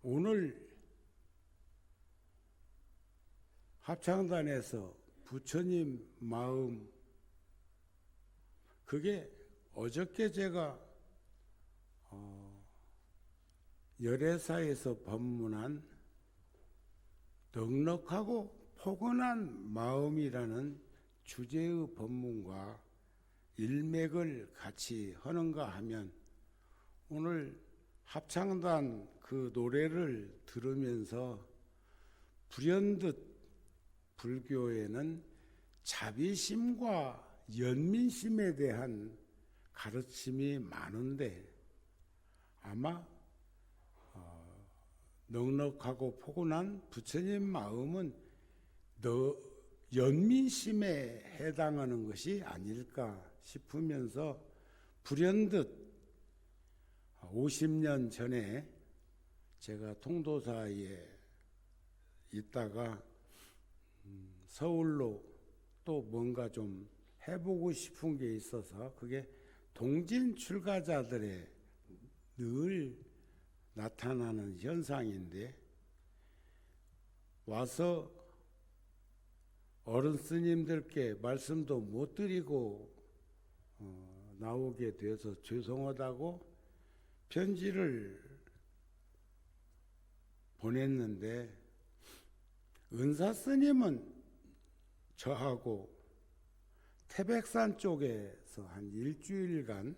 오늘 합창단에서 부처님 마음, 그게 어저께 제가 열애사에서 법문한 넉넉하고 포근한 마음이라는 주제의 법문과 일맥을 같이 하는가 하면, 오늘 합창단 그 노래를 들으면서 불현듯 불교에는 자비심과 연민심에 대한 가르침이 많은데, 아마 넉넉하고 포근한 부처님 마음은 연민심에 해당하는 것이 아닐까 싶으면서, 불현듯 50년 전에 제가 통도사에 있다가 서울로 또 뭔가 좀 해보고 싶은 게 있어서, 그게 동진 출가자들의 늘 나타나는 현상인데, 와서 어른 스님들께 말씀도 못 드리고 나오게 돼서 죄송하다고 편지를 보냈는데, 은사 스님은 저하고 태백산 쪽에서 한 일주일간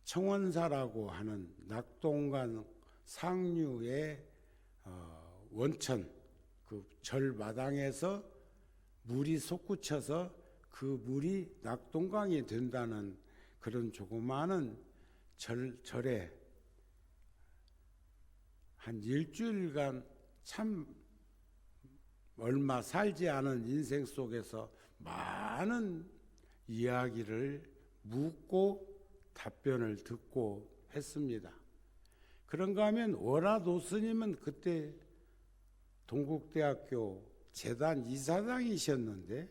청원사라고 하는 낙동강 상류의 원천, 그 절마당에서 물이 솟구쳐서 그 물이 낙동강이 된다는 그런 조그마한 절에 한 일주일간, 참 얼마 살지 않은 인생 속에서 많은 이야기를 묻고 답변을 듣고 했습니다. 그런가 하면 월화도 스님은 그때 동국대학교 재단 이사장이셨는데,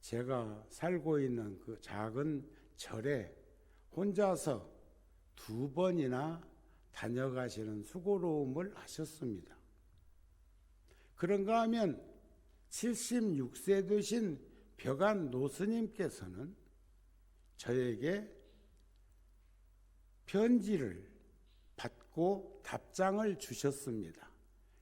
제가 살고 있는 그 작은 절에 혼자서 2번이나 다녀가시는 수고로움을 하셨습니다. 그런가 하면 76세 되신 벽안 노스님께서는 저에게 편지를 받고 답장을 주셨습니다.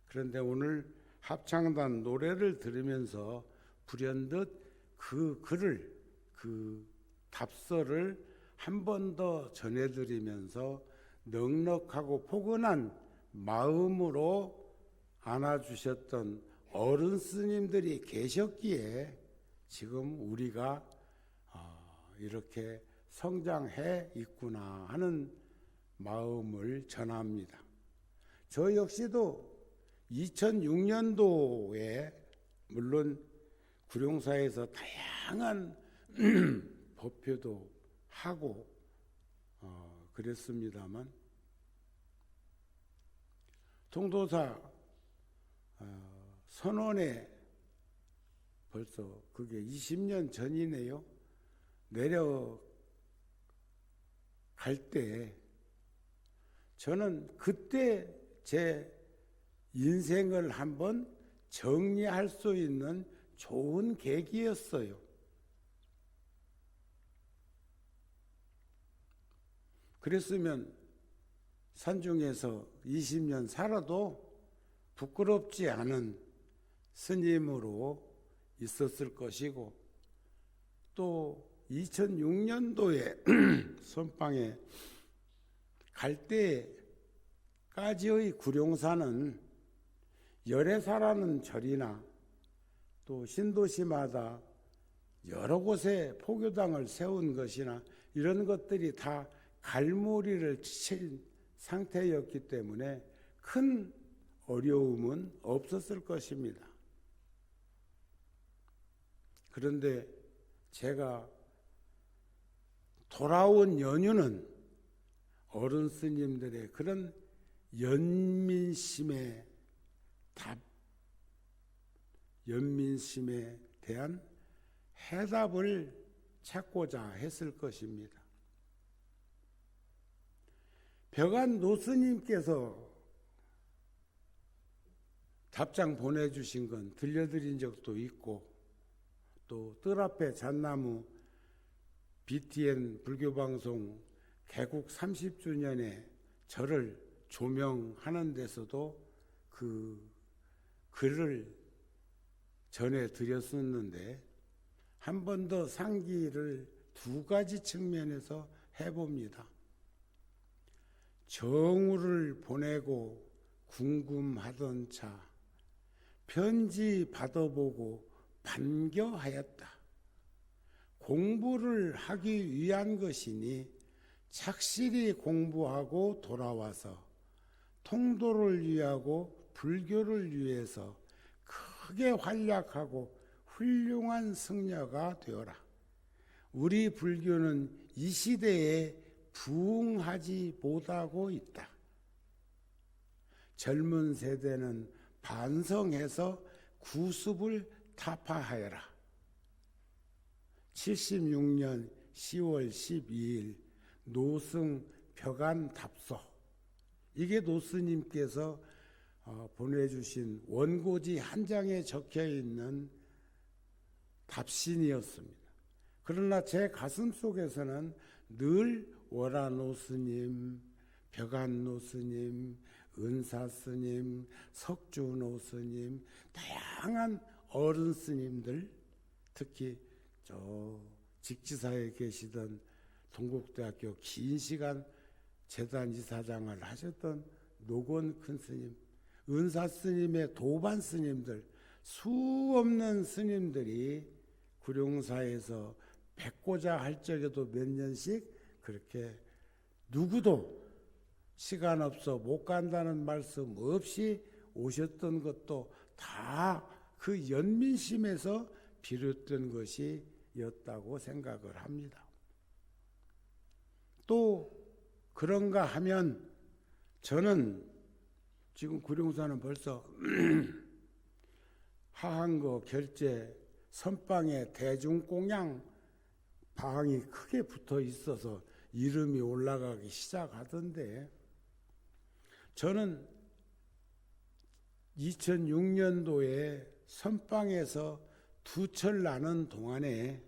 그런데 오늘 합창단 노래를 들으면서 불현듯 그 글을, 그 답서를 한 번 더 전해드리면서 넉넉하고 포근한 마음으로 안아주셨던 어른 스님들이 계셨기에 지금 우리가 이렇게 성장해 있구나 하는 마음을 전합니다. 저 역시도 2006년도에 물론 구룡사에서 다양한 법표도 하고 그랬습니다만, 통도사 선원에 벌써 그게 20년 전이네요. 내려갈 때 저는 그때 제 인생을 한번 정리할 수 있는 좋은 계기였어요. 그랬으면 산중에서 20년 살아도 부끄럽지 않은 스님으로 있었을 것이고, 또 2006년도에 선방에 갈 때까지의 구룡사는 열애사라는 절이나 또 신도시마다 여러 곳에 포교당을 세운 것이나 이런 것들이 다 갈무리를 친 상태였기 때문에 큰 어려움은 없었을 것입니다. 그런데 제가 돌아온 연유는 어른 스님들의 그런 연민심에 대한 해답을 찾고자 했을 것입니다. 벽안 노스님께서 답장 보내주신 건 들려드린 적도 있고, 또 뜰 앞에 잣나무 BTN 불교방송 개국 30주년에 저를 조명하는 데서도 그 글을 전해드렸었는데, 한 번 더 상기를 두 가지 측면에서 해봅니다. 정우를 보내고 궁금하던 차 편지 받아보고 반겨하였다. 공부를 하기 위한 것이니 착실히 공부하고 돌아와서 통도를 위하고 불교를 위해서 크게 활약하고 훌륭한 승려가 되어라. 우리 불교는 이 시대에 부응하지 못하고 있다. 젊은 세대는 반성해서 구습을 타파하여라. 76년 10월 12일 노승 벽안 답서, 이게 노스님께서 보내주신 원고지 한 장에 적혀있는 답신이었습니다. 그러나 제 가슴 속에서는 늘 월화 노스님, 벽안 노스님, 은사 스님, 석주 노스님, 다양한 어른 스님들, 특히 저 직지사에 계시던 동국대학교 긴 시간 재단 이사장을 하셨던 노건 큰 스님, 은사 스님의 도반 스님들, 수없는 스님들이 구룡사에서 뵙고자 할 적에도 몇 년씩 그렇게 누구도 시간 없어 못 간다는 말씀 없이 오셨던 것도 다 그 연민심에서 비롯된 것이었다고 생각을 합니다. 또 그런가 하면 저는 지금 구룡사는 벌써 하한거 결제 선방에 대중공양 방이 크게 붙어 있어서 이름이 올라가기 시작하던데, 저는 2006년도에 선방에서 두철 나는 동안에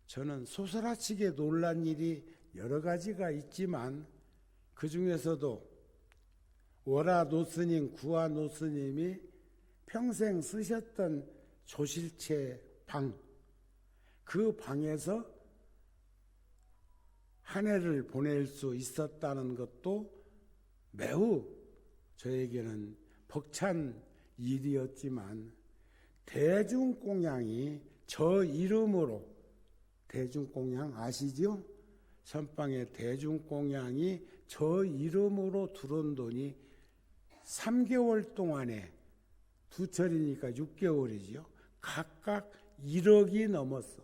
저는 소스라치게 놀란 일이 여러 가지가 있지만, 그 중에서도 월화 노스님, 구화 노스님이 평생 쓰셨던 조실체 방, 그 방에서 한 해를 보낼 수 있었다는 것도 매우 저에게는 벅찬 일이었지만, 대중공양이 저 이름으로, 대중공양 아시죠? 선방에 대중공양이 저 이름으로 들어온 돈이 3개월 동안에 두 철이니까 6개월이지요. 각각 1억이 넘었어.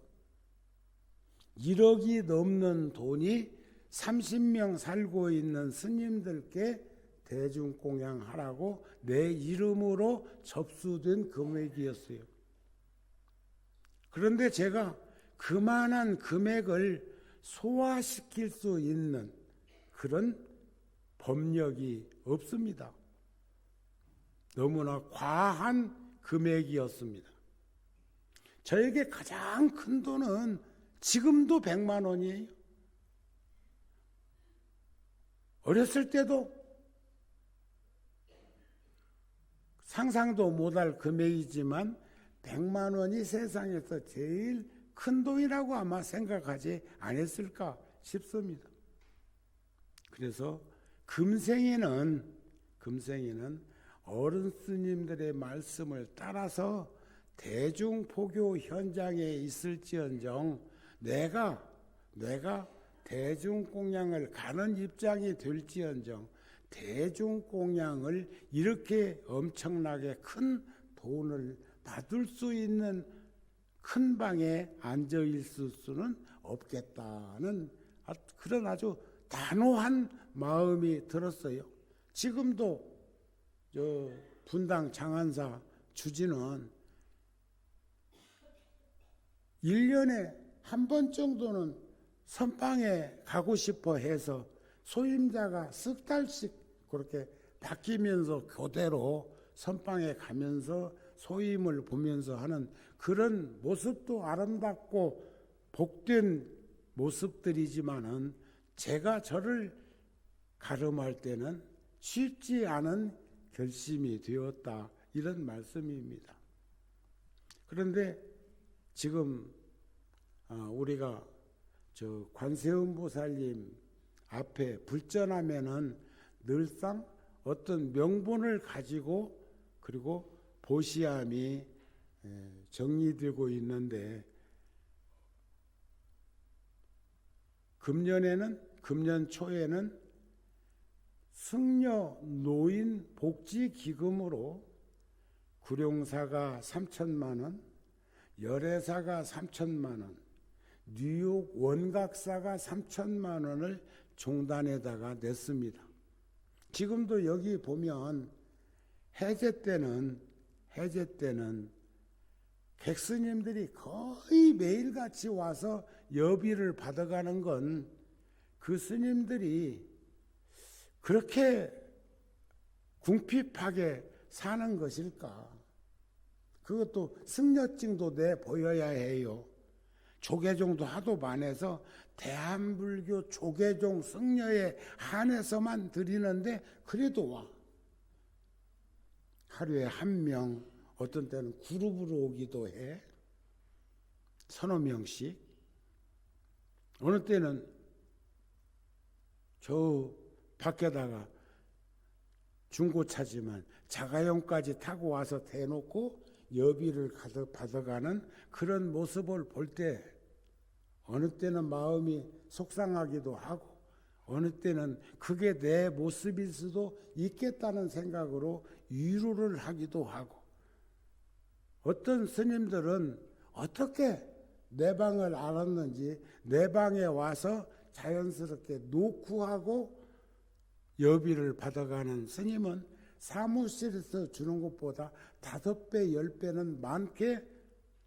1억이 넘는 돈이 30명 살고 있는 스님들께 대중공양하라고 내 이름으로 접수된 금액이었어요. 그런데 제가 그만한 금액을 소화시킬 수 있는 그런 법력이 없습니다. 너무나 과한 금액이었습니다. 저에게 가장 큰 돈은 지금도 100만 원이에요. 어렸을 때도 상상도 못할 금액이지만 100만 원이 세상에서 제일 큰 돈이라고 아마 생각하지 않았을까 싶습니다. 그래서 금생에는 어른 스님들의 말씀을 따라서 대중포교 현장에 있을지언정 내가 대중공양을 가는 입장이 될지언정 대중공양을 이렇게 엄청나게 큰 돈을 받을 수 있는 큰 방에 앉아 있을 수는 없겠다는 그런 아주 단호한 마음이 들었어요. 지금도 저 분당 장안사 주지는 1년에 한 번 정도는 선방에 가고 싶어 해서 소임자가 석 달씩 그렇게 바뀌면서 그대로 선방에 가면서 소임을 보면서 하는 그런 모습도 아름답고 복된 모습들이지만은 제가 저를 가름할 때는 쉽지 않은 결심이 되었다, 이런 말씀입니다. 그런데 지금 우리가 저 관세음보살님 앞에 불전하면은 늘상 어떤 명분을 가지고 그리고 보시함이 정리되고 있는데, 금년 초에는 승려 노인 복지 기금으로 구룡사가 3천만 원, 열애사가 3천만 원, 뉴욕 원각사가 3천만 원을 종단에다가 냈습니다. 지금도 여기 보면 해제 때는 객스님들이 거의 매일같이 와서 여비를 받아가는 건 그 스님들이 그렇게 궁핍하게 사는 것일까? 그것도 승려증도 내보여야 해요. 조계종도 하도 많아서 대한불교 조계종 승려에 한해서만 드리는데 그래도 와. 하루에 한 명, 어떤 때는 그룹으로 오기도 해. 서너 명씩. 어느 때는 저 밖에다가 중고차지만 자가용까지 타고 와서 대놓고 여비를 받아가는 그런 모습을 볼 때 어느 때는 마음이 속상하기도 하고 어느 때는 그게 내 모습일 수도 있겠다는 생각으로 위로를 하기도 하고, 어떤 스님들은 어떻게 내 방을 알았는지 내 방에 와서 자연스럽게 노크하고 여비를 받아가는 스님은 사무실에서 주는 것보다 5배, 10배는 많게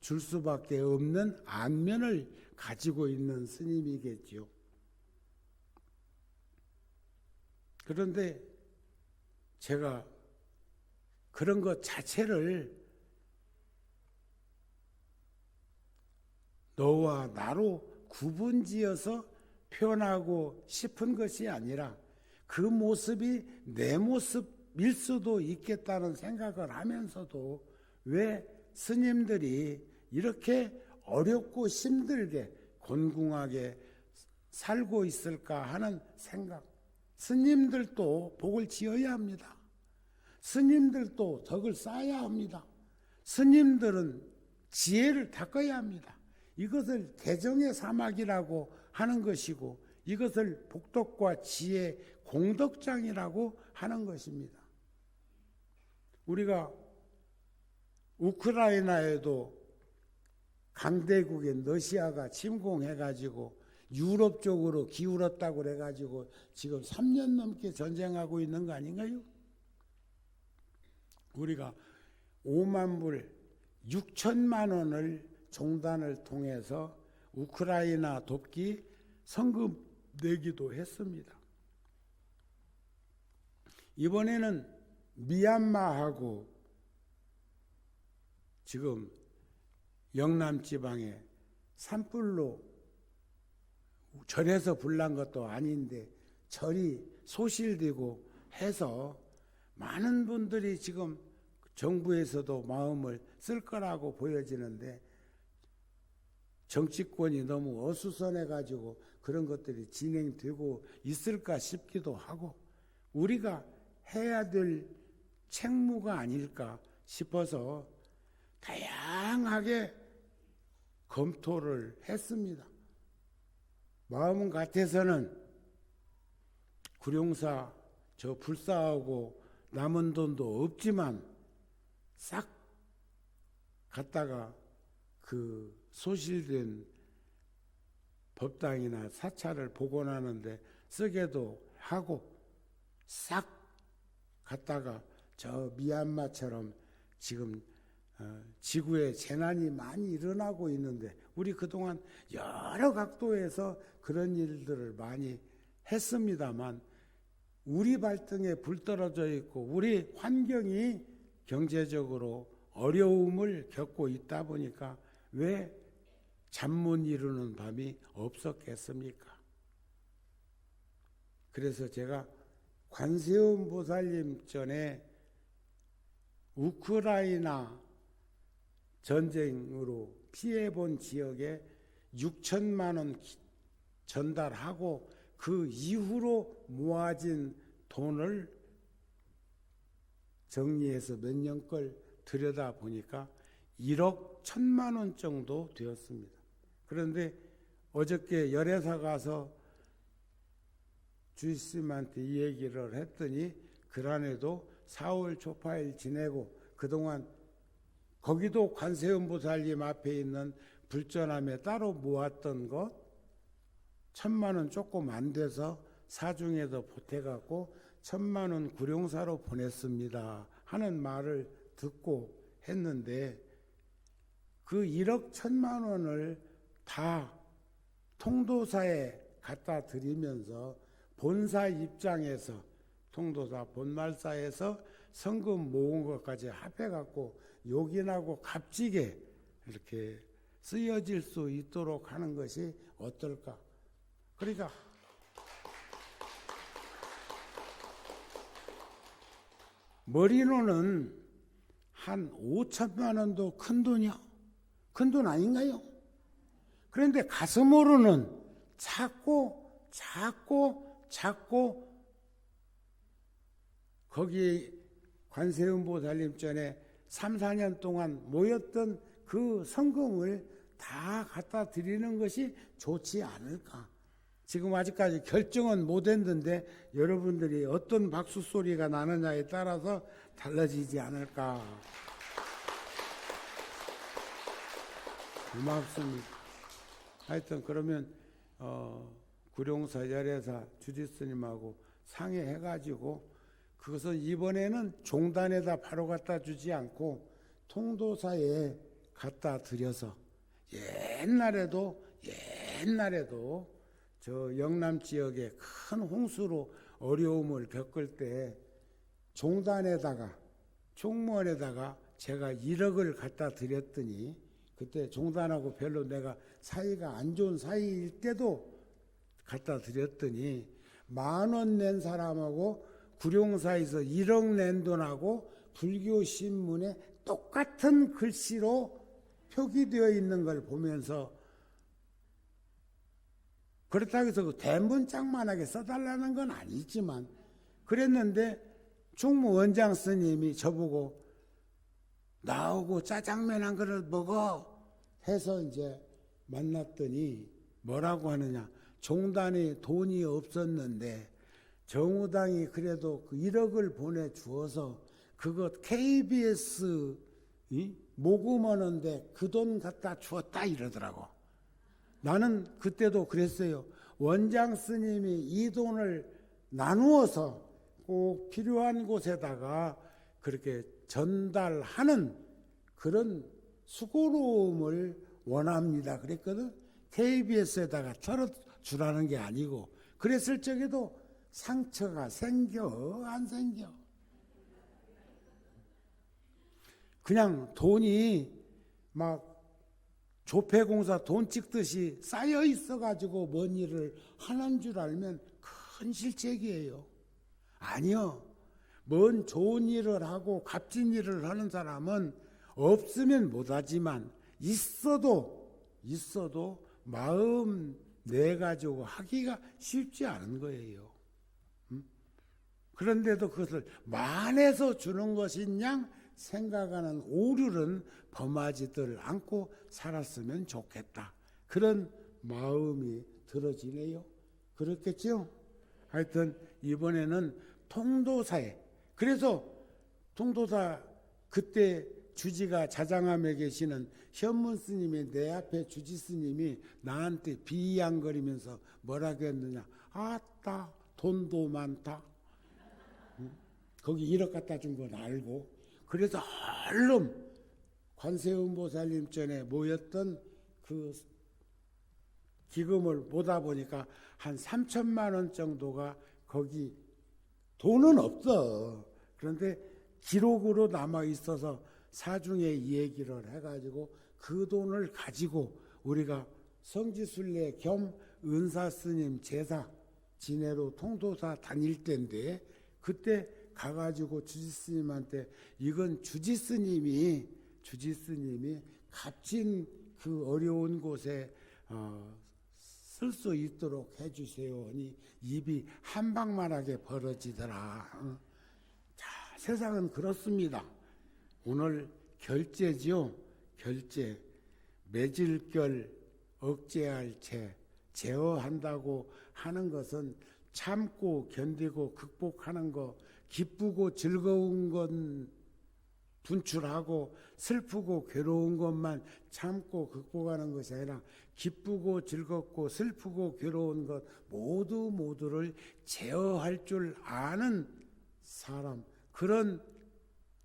줄 수밖에 없는 안면을 가지고 있는 스님이겠지요. 그런데 제가 그런 것 자체를 너와 나로 구분지어서 표현하고 싶은 것이 아니라 그 모습이 내 모습일 수도 있겠다는 생각을 하면서도 왜 스님들이 이렇게 어렵고 힘들게 곤궁하게 살고 있을까 하는 생각. 스님들도 복을 지어야 합니다. 스님들도 덕을 쌓아야 합니다. 스님들은 지혜를 닦아야 합니다. 이것을 개정의 사막이라고 하는 것이고 이것을 복덕과 지혜 공덕장이라고 하는 것입니다. 우리가 우크라이나에도 강대국인 러시아가 침공해가지고 유럽 쪽으로 기울었다고 그래가지고 지금 3년 넘게 전쟁하고 있는 거 아닌가요? 우리가 5만 불 6천만 원을 종단을 통해서 우크라이나 돕기 성금 내기도 했습니다. 이번에는 미얀마하고 지금 영남 지방에 산불로 절에서 불난 것도 아닌데 절이 소실되고 해서 많은 분들이 지금 정부에서도 마음을 쓸 거라고 보여지는데 정치권이 너무 어수선해가지고 그런 것들이 진행되고 있을까 싶기도 하고 우리가 해야 될 책무가 아닐까 싶어서 다양하게 검토를 했습니다. 마음 같아서는 구룡사 저 불사하고 남은 돈도 없지만 싹 갔다가 그 소실된 법당이나 사찰을 복원하는데 쓰게도 하고 싹 갔다가 저 미얀마처럼 지금 지구에 재난이 많이 일어나고 있는데 우리 그동안 여러 각도에서 그런 일들을 많이 했습니다만 우리 발등에 불 떨어져 있고 우리 환경이 경제적으로 어려움을 겪고 있다 보니까 왜 잠 못 이루는 밤이 없었겠습니까? 그래서 제가 관세음 보살님 전에 우크라이나 전쟁으로 피해본 지역에 6천만 원 전달하고 그 이후로 모아진 돈을 정리해서 몇 년 걸 들여다 보니까 1억 1천만 원 정도 되었습니다. 그런데 어저께 열애사 가서 주스님한테 이 얘기를 했더니 그란에도 4월 초파일 지내고 그동안 거기도 관세음보살님 앞에 있는 불전함에 따로 모았던 것 1,000만 원 조금 안 돼서 사중에도 보태갖고 1,000만 원 구룡사로 보냈습니다 하는 말을 듣고 했는데 그 1억 1,000만 원을 다 통도사에 갖다 드리면서 본사 입장에서 통도사 본말사에서 성금 모은 것까지 합해갖고 요긴하고 값지게 이렇게 쓰여질 수 있도록 하는 것이 어떨까. 그러니까 머리로는 한 5천만 원도 큰 돈이요. 큰 돈 아닌가요? 그런데 가슴으로는 작고 거기 관세음보살님 전에 3, 4년 동안 모였던 그 성금을 다 갖다 드리는 것이 좋지 않을까. 지금 아직까지 결정은 못했는데 여러분들이 어떤 박수 소리가 나느냐에 따라서 달라지지 않을까. 고맙습니다. 하여튼 그러면 구룡사 열애사 주지스님하고 상의해가지고 그것은 이번에는 종단에다 바로 갖다 주지 않고 통도사에 갖다 드려서 옛날에도 저 영남 지역에 큰 홍수로 어려움을 겪을 때 종단에다가 총무원에다가 제가 1억을 갖다 드렸더니 그때 종단하고 별로 내가 사이가 안 좋은 사이일 때도 갖다 드렸더니 10,000원 낸 사람하고 구룡사에서 1억 낸 돈하고 불교신문에 똑같은 글씨로 표기되어 있는 걸 보면서 그렇다고 해서 대문짝만하게 써달라는 건 아니지만 그랬는데 총무원장 스님이 저보고 나오고 짜장면 한 그릇 먹어 해서 이제 만났더니 뭐라고 하느냐. 종단에 돈이 없었는데 정우당이 그래도 그 1억을 보내주어서 그것 KBS 모금하는데 그 돈 갖다 주었다 이러더라고. 나는 그때도 그랬어요. 원장 스님이 이 돈을 나누어서 꼭 필요한 곳에다가 그렇게 전달하는 그런 수고로움을 원합니다. 그랬거든. KBS에다가 털어주라는 게 아니고 그랬을 적에도 상처가 생겨 안 생겨? 그냥 돈이 막 조폐공사 돈 찍듯이 쌓여 있어가지고 뭔 일을 하는 줄 알면 큰 실책이에요. 아니요. 뭔 좋은 일을 하고 값진 일을 하는 사람은 없으면 못하지만 있어도 마음 내가지고 하기가 쉽지 않은 거예요. 그런데도 그것을 만에서 주는 것인 양 생각하는 오류는 범하지들 않고 살았으면 좋겠다. 그런 마음이 들어지네요. 그렇겠죠? 하여튼 이번에는 통도사에 그래서 통도사 그때 주지가 자장암에 계시는 현문 스님이 내 앞에 주지 스님이 나한테 비양거리면서 뭐라고 했느냐. 아따 돈도 많다. 거기 1억 갖다 준 건 알고 그래서 얼른 관세음보살님 전에 모였던 그 기금을 보다 보니까 한 3천만 원 정도가 거기 돈은 없어. 그런데 기록으로 남아 있어서 사중에 이 얘기를 해가지고 그 돈을 가지고 우리가 성지순례 겸 은사스님 제사 진해로 통도사 다닐 때인데 그때 가가지고 주지스님한테 이건 주지스님이 값진 그 어려운 곳에 쓸 수 있도록 해주세요 하니 입이 한방만하게 벌어지더라. 자, 세상은 그렇습니다. 오늘 결제지요. 결제. 매질결 억제할 채 제어한다고 하는 것은 참고 견디고 극복하는 거, 기쁘고 즐거운 건 분출하고 슬프고 괴로운 것만 참고 극복하는 것이 아니라 기쁘고 즐겁고 슬프고 괴로운 것 모두를 제어할 줄 아는 사람, 그런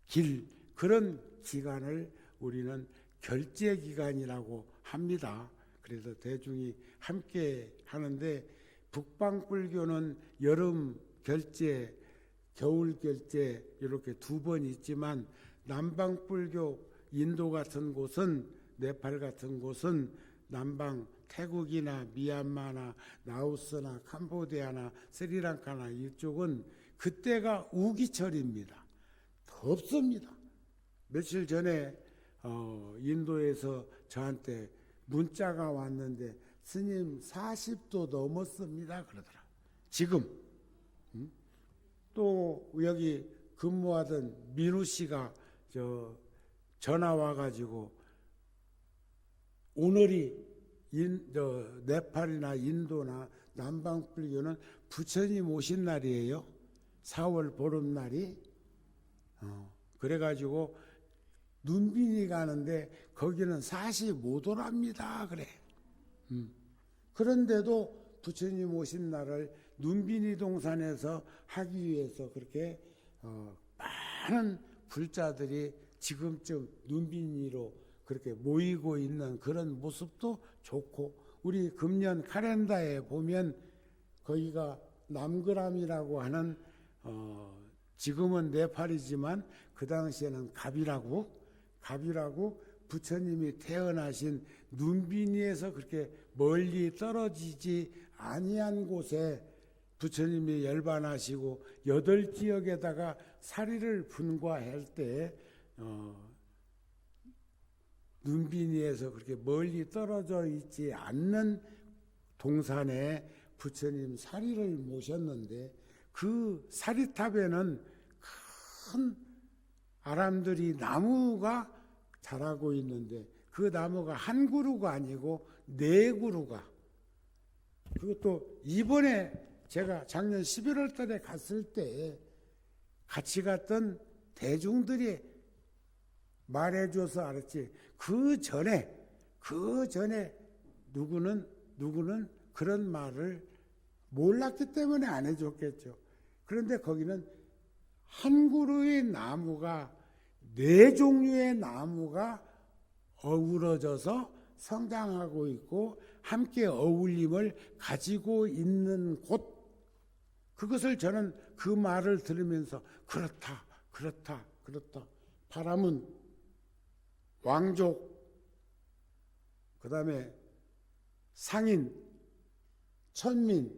길, 그런 기간을 우리는 결제기간이라고 합니다. 그래서 대중이 함께 하는데 북방불교는 여름 결제, 겨울 결제 이렇게 두 번 있지만 남방불교 인도 같은 곳은, 네팔 같은 곳은 남방 태국이나 미얀마나 라오스나 캄보디아나 스리랑카나 이쪽은 그때가 우기철입니다. 덥습니다. 며칠 전에 인도에서 저한테 문자가 왔는데 스님 40도 넘었습니다 그러더라. 지금 또 여기 근무하던 민우 씨가 전화 와가지고 오늘이 네팔이나 인도나 남방불교는 부처님 오신 날이에요. 4월 보름날이. 그래가지고 눈빈이 가는데 거기는 45도랍니다. 그래. 그런데도 부처님 오신 날을 눈빈이 동산에서 하기 위해서 그렇게 많은 불자들이 지금쯤 눈빈이로 그렇게 모이고 있는 그런 모습도 좋고, 우리 금년 카렌다에 보면 거기가 남그람이라고 하는 지금은 네팔이지만 그 당시에는 갑이라고 부처님이 태어나신 눈빈이에서 그렇게 멀리 떨어지지 아니한 곳에 부처님이 열반하시고 8지역에다가 사리를 분과할 때 눈빈이에서 그렇게 멀리 떨어져 있지 않는 동산에 부처님 사리를 모셨는데 그 사리탑에는 큰 아람들이 나무가 자라고 있는데 그 나무가 한 그루가 아니고 4그루가, 그것도 이번에 제가 작년 11월 달에 갔을 때 같이 갔던 대중들이 말해줘서 알았지. 그 전에 누구는 그런 말을 몰랐기 때문에 안 해줬겠죠. 그런데 거기는 한 그루의 나무가 4종류의 나무가 어우러져서 성장하고 있고 함께 어울림을 가지고 있는 곳, 그것을 저는 그 말을 들으면서 그렇다. 바람은 왕족, 그 다음에 상인, 천민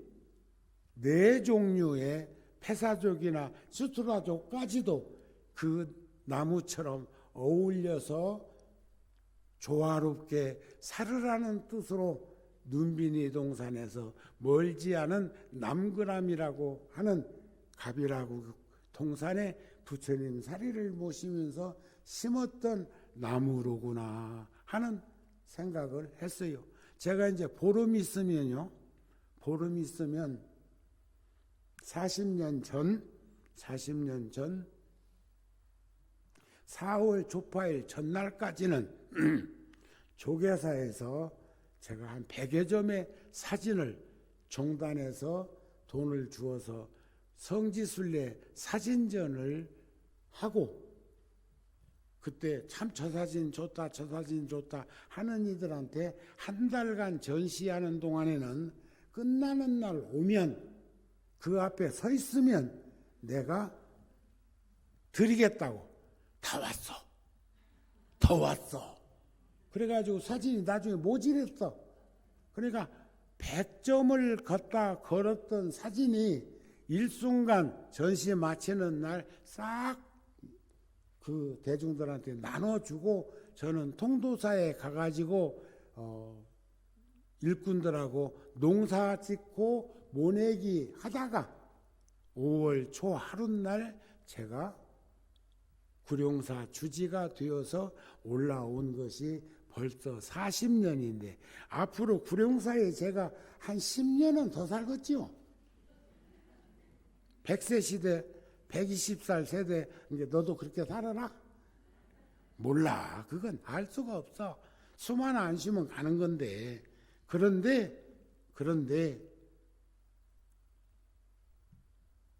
4종류의 페사족이나 수트라족까지도 그 나무처럼 어울려서 조화롭게 살으라는 뜻으로 눈빈이 동산에서 멀지 않은 남그람이라고 하는 갑이라고 동산에 부처님 사리를 모시면서 심었던 나무로구나 하는 생각을 했어요. 제가 이제 보름 있으면 40년 전 4월 조파일 전날까지는 조계사에서 제가 한 100여 점의 사진을 종단에서 돈을 주어서 성지순례 사진전을 하고, 그때 참 저 사진 좋다 하는 이들한테 한 달간 전시하는 동안에는 끝나는 날 오면 그 앞에 서 있으면 내가 드리겠다고. 다 왔어. 더 왔어. 그래가지고 사진이 나중에 모질했어. 그러니까 100점을 걸었던 사진이 일순간 전시 마치는 날 싹 그 대중들한테 나눠주고 저는 통도사에 가가지고 일꾼들하고 농사 짓고 모내기 하다가 5월 초 하룻날 제가 구룡사 주지가 되어서 올라온 것이 벌써 40년인데 앞으로 구룡사에 제가 한 10년은 더 살겠지요. 100세 시대, 120살 세대 이제 너도 그렇게 살아라? 몰라. 그건 알 수가 없어. 수만 안 쉬면 가는 건데. 그런데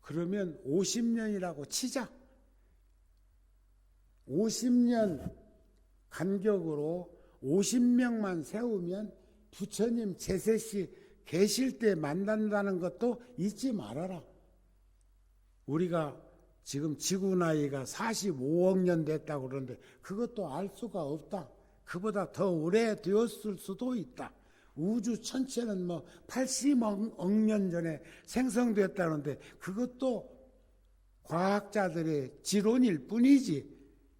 그러면 50년이라고 치자. 50년 간격으로 50명만 세우면 부처님 제세시 계실 때 만난다는 것도 잊지 말아라. 우리가 지금 지구 나이가 45억 년 됐다고 그러는데 그것도 알 수가 없다. 그보다 더 오래되었을 수도 있다. 우주 전체는 80억 년 전에 생성됐다는데 그것도 과학자들의 지론일 뿐이지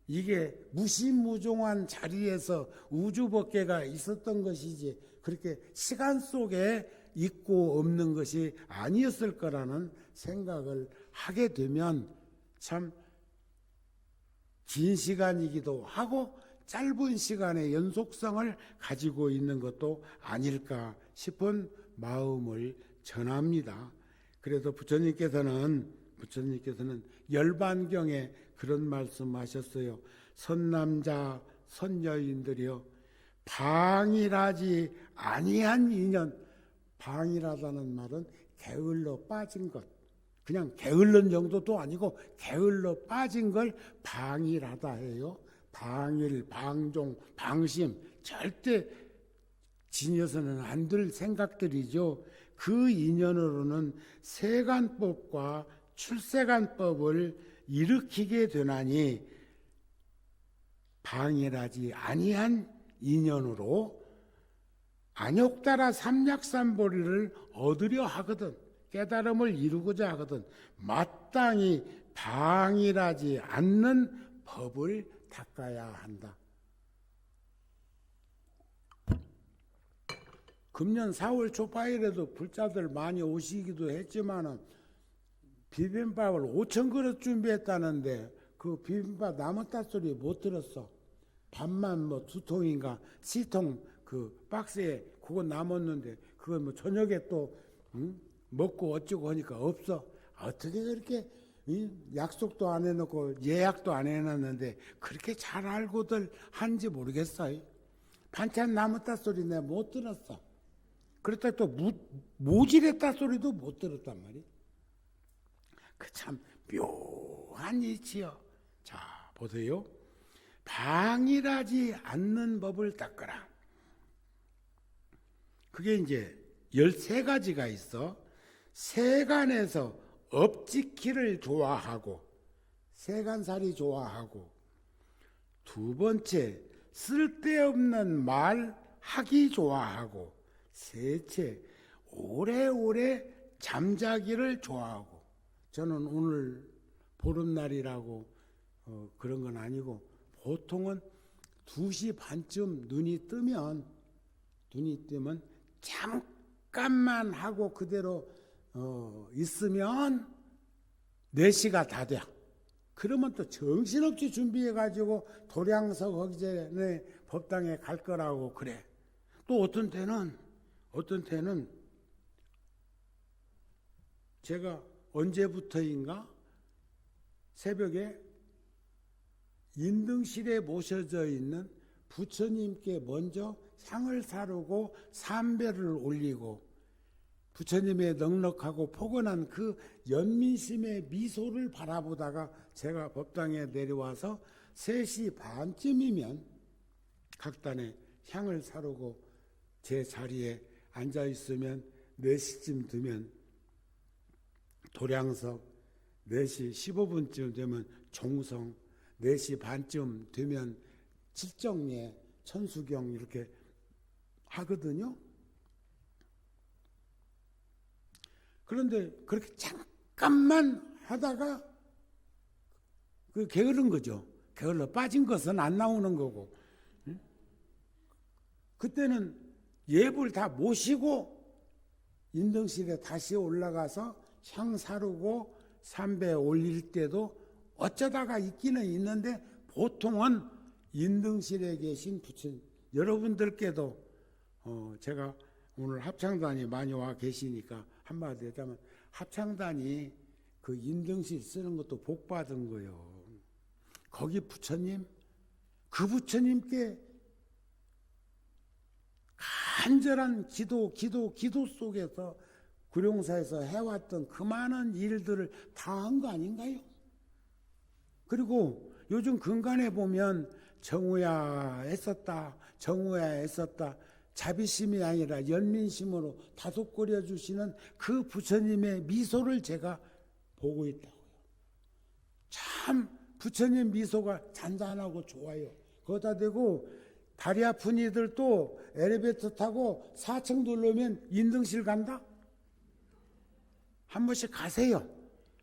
이게 무시무종한 자리에서 우주법계가 있었던 것이지 그렇게 시간 속에 있고 없는 것이 아니었을 거라는 생각을 하게 되면 참 긴 시간이기도 하고 짧은 시간의 연속성을 가지고 있는 것도 아닐까 싶은 마음을 전합니다. 그래서 부처님께서는 열반경에 그런 말씀하셨어요. 선남자 선여인들이여 방일하지 아니한 인연. 방일하다는 말은 게을러 빠진 것. 그냥 게을른 정도도 아니고 게을러 빠진 걸 방일하다 해요. 방일, 방종, 방심 절대 지녀서는 안 될 생각들이죠. 그 인연으로는 세간법과 출세간법을 일으키게 되나니 방일하지 아니한 인연으로 안욕따라 삼약삼보리를 얻으려 하거든 깨달음을 이루고자 하거든 마땅히 방일하지 않는 법을 닦아야 한다. 금년 4월 초파일에도 불자들 많이 오시기도 했지만은 비빔밥을 5천 그릇 준비했다는데 그 비빔밥 남았다 소리 못 들었어. 밥만 2통인가 4통 그 박스에 그거 남았는데 그건 저녁에 또 먹고 어쩌고 하니까 없어. 어떻게 그렇게 약속도 안 해놓고 예약도 안 해놨는데 그렇게 잘 알고들 한지 모르겠어요. 반찬 남았다 소리 내가 못 들었어. 그렇다 또 모질했다 소리도 못 들었단 말이야. 그 참 묘한 이치요. 자 보세요. 방일하지 않는 법을 닦으라. 그게 이제 13가지가 있어. 세간에서 업지키를 좋아하고 세간살이 좋아하고 두 번째 쓸데없는 말 하기 좋아하고 셋째 오래오래 잠자기를 좋아하고 저는 오늘 보름날이라고 그런 건 아니고 보통은 2시 반쯤 눈이 뜨면 잠깐만 하고 그대로 있으면 4시가 다 돼. 그러면 또 정신없이 준비해가지고 도량석 하기 전에 법당에 갈 거라고 그래. 또 어떤 때는 제가 언제부터인가 새벽에 인등실에 모셔져 있는 부처님께 먼저 향을 사르고 삼배를 올리고 부처님의 넉넉하고 포근한 그 연민심의 미소를 바라보다가 제가 법당에 내려와서 3시 반쯤이면 각단에 향을 사르고 제 자리에 앉아있으면 4시쯤 되면 도량석 4시 15분쯤 되면 종성 4시 반쯤 되면 칠정예, 천수경 이렇게 하거든요. 그런데 그렇게 잠깐만 하다가 그 게으른 거죠. 게을러 빠진 것은 안 나오는 거고. 그때는 예불 다 모시고 인등실에 다시 올라가서 향 사르고 삼배 올릴 때도 어쩌다가 있기는 있는데 보통은 인등실에 계신 부처님, 여러분들께도 제가 오늘 합창단이 많이 와 계시니까 한마디 하자면 합창단이 그 인등실 쓰는 것도 복 받은 거예요. 거기 부처님, 그 부처님께 간절한 기도 속에서 구룡사에서 해왔던 그 많은 일들을 다 한 거 아닌가요? 그리고 요즘 근간에 보면 정우야 애썼다, 정우야 애썼다, 자비심이 아니라 연민심으로 다독거려 주시는 그 부처님의 미소를 제가 보고 있다고요. 참 부처님 미소가 잔잔하고 좋아요. 거기다 대고 다리 아픈 이들도 엘리베이터 타고 4층 누르면 인등실 간다? 한 번씩 가세요.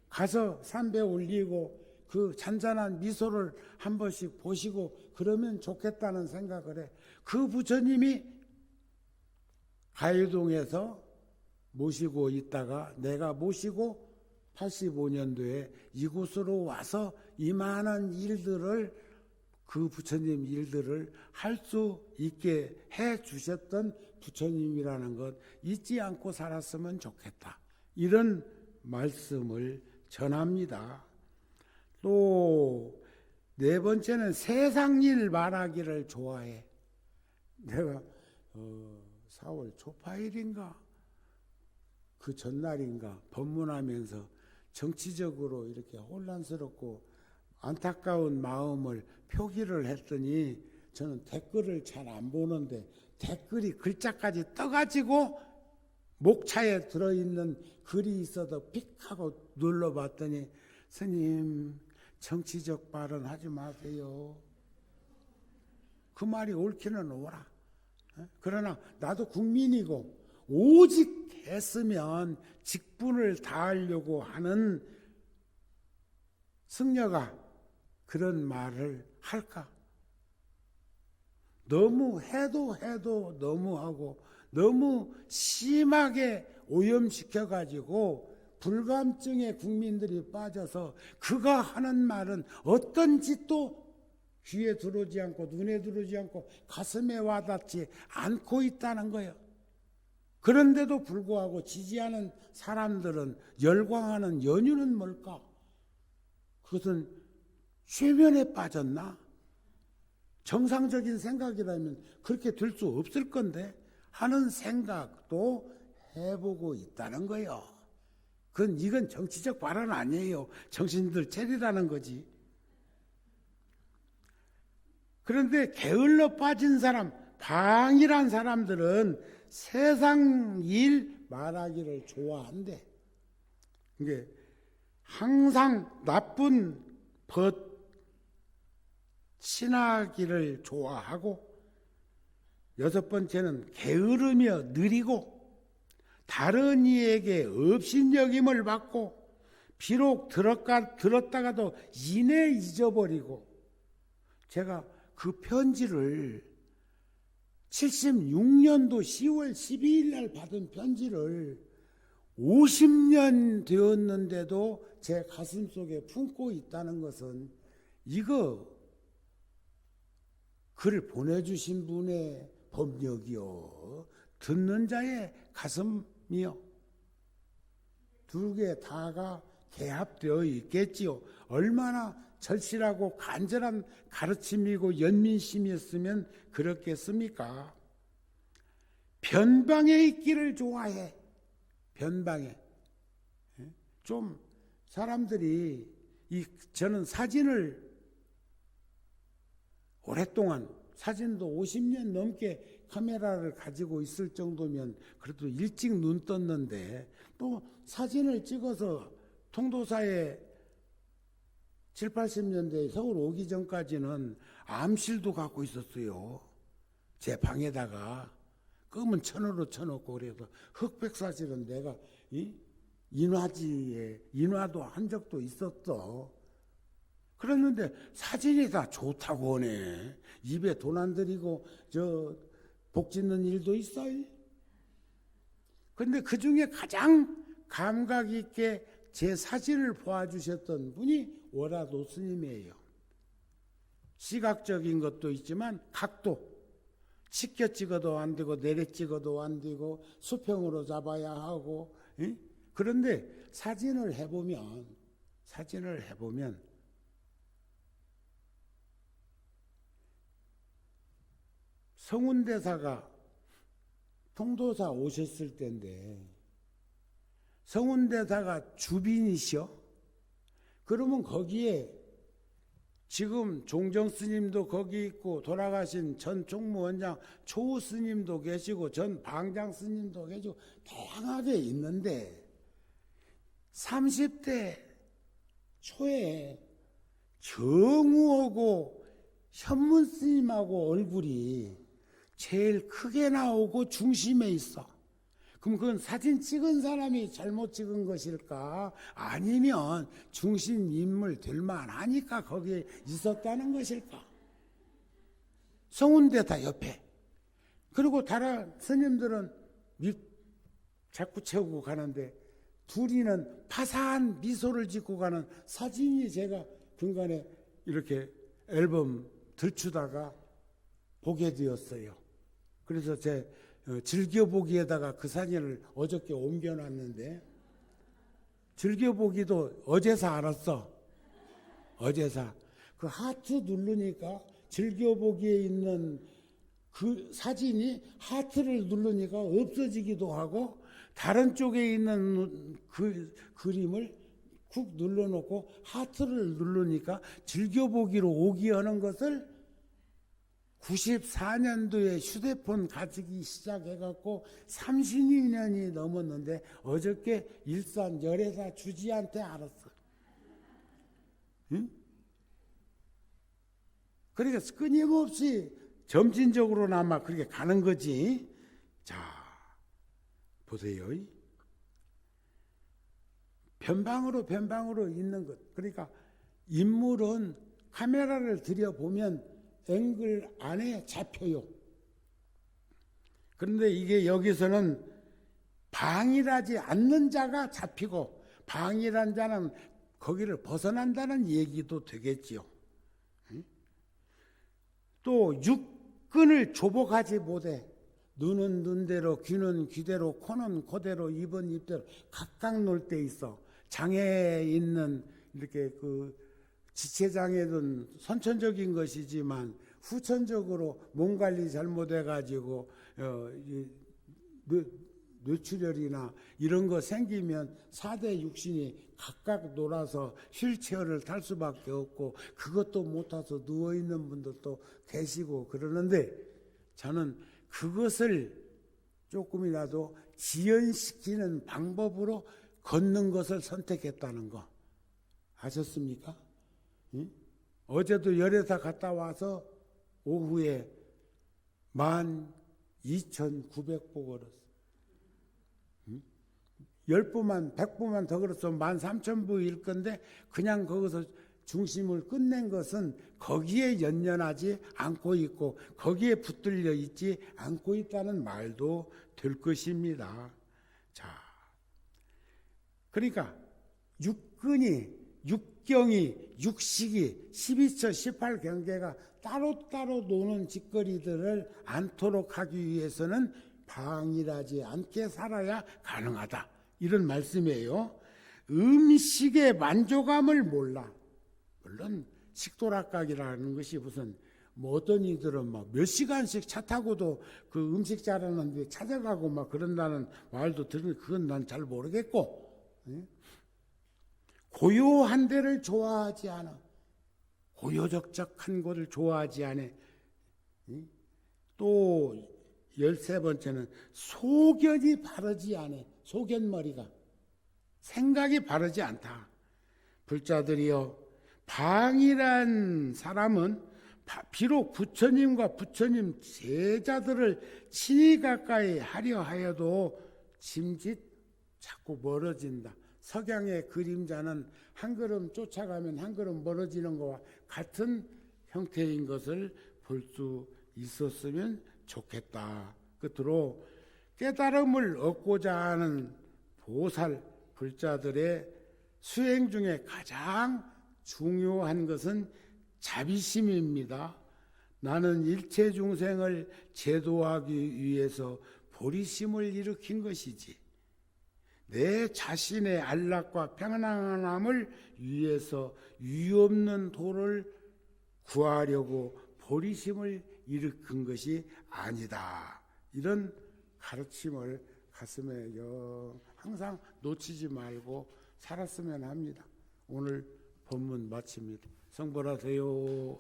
가서 삼배 올리고 그 잔잔한 미소를 한 번씩 보시고 그러면 좋겠다는 생각을 해. 그 부처님이 가요동에서 모시고 있다가 내가 모시고 85년도에 이곳으로 와서 이 많은 일들을 그 부처님 일들을 할 수 있게 해 주셨던 부처님이라는 것 잊지 않고 살았으면 좋겠다. 이런 말씀을 전합니다. 또 네 번째는 세상 일 말하기를 좋아해. 내가 4월 초파일인가 그 전날인가 법문하면서 정치적으로 이렇게 혼란스럽고 안타까운 마음을 표기를 했더니 저는 댓글을 잘 안 보는데 댓글이 글자까지 떠가지고 목차에 들어있는 글이 있어도 픽 하고 눌러봤더니 스님 정치적 발언하지 마세요. 그 말이 옳기는 옳아. 그러나 나도 국민이고 오직 했으면 직분을 다하려고 하는 승려가 그런 말을 할까? 너무 해도 너무하고 너무 심하게 오염시켜가지고 불감증에 국민들이 빠져서 그가 하는 말은 어떤 짓도 귀에 들어오지 않고 눈에 들어오지 않고 가슴에 와닿지 않고 있다는 거예요. 그런데도 불구하고 지지하는 사람들은 열광하는 연유는 뭘까? 그것은 최면에 빠졌나? 정상적인 생각이라면 그렇게 될 수 없을 건데 하는 생각도 해보고 있다는 거예요. 이건 정치적 발언 아니에요. 정신들 차리라는 거지. 그런데 게을러 빠진 사람, 방일한 사람들은 세상 일 말하기를 좋아한대. 이게 항상 나쁜 벗 친하기를 좋아하고, 여섯 번째는 게으르며 느리고 다른 이에게 업신여김을 받고 비록 들었다가도 이내 잊어버리고, 제가 그 편지를 76년도 10월 12일 날 받은 편지를 50년 되었는데도 제 가슴 속에 품고 있다는 것은 이거 글 보내주신 분의 법력이요, 듣는 자의 가슴이요, 두 개 다가 개합되어 있겠지요. 얼마나 절실하고 간절한 가르침이고 연민심이었으면 그렇겠습니까? 변방에 있기를 좋아해. 변방에. 좀 사람들이 저는 사진을 오랫동안, 사진도 50년 넘게 카메라를 가지고 있을 정도면 그래도 일찍 눈 떴는데, 또 사진을 찍어서 통도사에 7, 80년대에 서울 오기 전까지는 암실도 갖고 있었어요. 제 방에다가 검은 천으로 쳐놓고 그래서 흑백 사실은 내가 인화도 한 적도 있었어. 그랬는데 사진이 다 좋다고 하네. 입에 돈 안 들이고 복 짓는 일도 있어요. 그런데 그 중에 가장 감각 있게 제 사진을 보아주셨던 분이 월화도 스님이에요. 시각적인 것도 있지만 각도, 치켜 찍어도 안 되고 내려 찍어도 안 되고 수평으로 잡아야 하고, 그런데 사진을 해보면 성운대사가 통도사 오셨을 때인데 성운대사가 주빈이시여? 그러면 거기에 지금 종정스님도 거기 있고 돌아가신 전 총무원장 초스님도 계시고 전 방장스님도 계시고 다양하게 있는데 30대 초에 정우하고 현문스님하고 얼굴이 제일 크게 나오고 중심에 있어. 그럼 그건 사진 찍은 사람이 잘못 찍은 것일까? 아니면 중심 인물 될만하니까 거기에 있었다는 것일까? 성운대사 옆에. 그리고 다른 스님들은 자꾸 채우고 가는데 둘이는 파사한 미소를 짓고 가는 사진이 제가 중간에 이렇게 앨범 들추다가 보게 되었어요. 그래서 제 즐겨보기에다가 그 사진을 어저께 옮겨놨는데 즐겨보기도 어제사 알았어. 어제사. 그 하트 누르니까 즐겨보기에 있는 그 사진이 하트를 누르니까 없어지기도 하고 다른 쪽에 있는 그 그림을 쿡 눌러놓고 하트를 누르니까 즐겨보기로 오기 하는 것을 94년도에 휴대폰 가지기 시작해갖고 32년이 넘었는데 어저께 일산 열애사 주지한테 알았어. 응? 그러니까 끊임없이 점진적으로나마 그렇게 가는 거지. 자, 보세요. 변방으로 있는 것. 그러니까 인물은 카메라를 들여보면 앵글 안에 잡혀요. 그런데 이게 여기서는 방일하지 않는 자가 잡히고 방일한 자는 거기를 벗어난다는 얘기도 되겠지요. 또 육근을 조복하지 못해. 눈은 눈대로, 귀는 귀대로, 코는 코대로, 입은 입대로 각각 놀 때 있어. 장애에 있는 이렇게 그 지체장애는 선천적인 것이지만 후천적으로 몸 관리 잘못해가지고 뇌출혈이나 이런 거 생기면 4대 육신이 각각 놀아서 휠체어를 탈 수밖에 없고 그것도 못 타서 누워있는 분들도 계시고 그러는데 저는 그것을 조금이라도 지연시키는 방법으로 걷는 것을 선택했다는 거 아셨습니까? 응? 어제도 열애사 갔다 와서 오후에 12,900보 걸었어. 응? 10보만 100보만 더 걸었으면 13,000보일 건데 그냥 거기서 중심을 끝낸 것은 거기에 연연하지 않고 있고 거기에 붙들려 있지 않고 있다는 말도 될 것입니다. 자, 그러니까 육경이, 육식이, 12처, 18경계가 따로따로 노는 짓거리들을 않도록 하기 위해서는 방일하지 않게 살아야 가능하다. 이런 말씀이에요. 음식의 만족감을 몰라. 물론 식도락각이라는 것이 무슨 어떤 이들은 막 몇 시간씩 차 타고도 그 음식 잘하는 데 찾아가고 막 그런다는 말도 들으니 그건 난 잘 모르겠고 고요한 데를 좋아하지 않아. 고요적적한 곳을 좋아하지 않아. 또 13번째는 소견이 바르지 않아. 소견머리가 생각이 바르지 않다. 불자들이여 방이란 사람은 비록 부처님과 부처님 제자들을 친히 가까이 하려 하여도 짐짓 자꾸 멀어진다. 석양의 그림자는 한 걸음 쫓아가면 한 걸음 멀어지는 것과 같은 형태인 것을 볼 수 있었으면 좋겠다. 끝으로 깨달음을 얻고자 하는 보살 불자들의 수행 중에 가장 중요한 것은 자비심입니다. 나는 일체 중생을 제도하기 위해서 보리심을 일으킨 것이지, 내 자신의 안락과 평안함을 위해서 유없는 도를 구하려고 보리심을 일으킨 것이 아니다. 이런 가르침을 가슴에 항상 놓치지 말고 살았으면 합니다. 오늘 본문 마칩니다. 성불하세요.